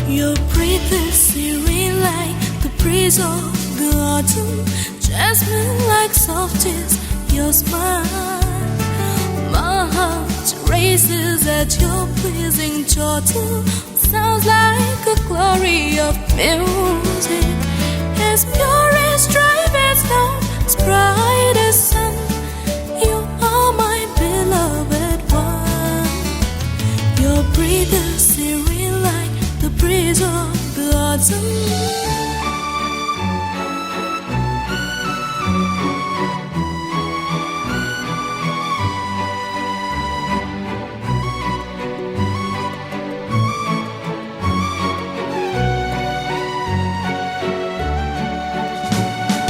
Your breath is serene like the breeze of the autumn, jasmine like soft is your smile. My heart races at your pleasing chortle, sounds like a glory of music, as pure as strife as snow, as bright as sun. You are my beloved one. Your breath is serene like the breeze of the autumn.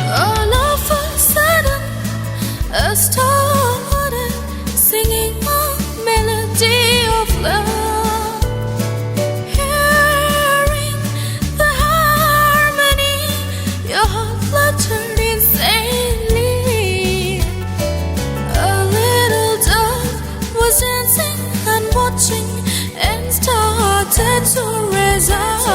All of a sudden, a started singing a melody of love. Hearing the harmony, your heart fluttered insanely. A little dove was dancing and watching, and started to raise us.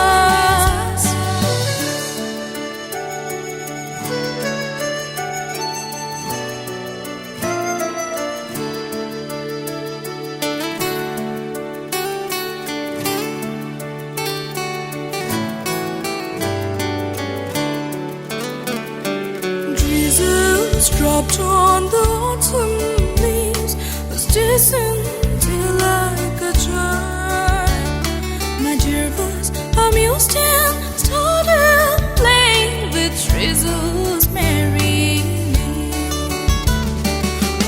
Drizzles dropped on the autumn leaves, was distant like a chime. My dear voice amused him, started playing with drizzles merrily.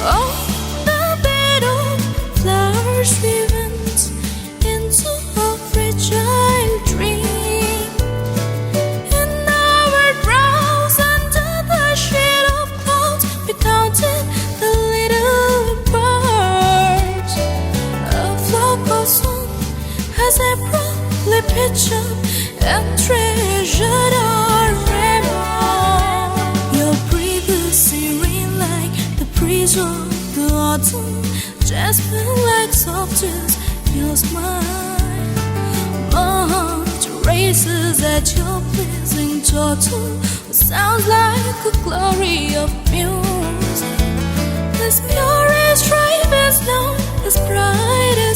On the bed of flowers we went into a fragile dream. In our brows under the shade of clouds, we counted the little birds. A flock of song has abruptly pitched up and treasured our memory. Your breath is serene like the breeze of the autumn, jasmine like soft is your smile. My heart races at your pleasing chortle, sounds like a glory of music, as pure as strife as snow, as bright as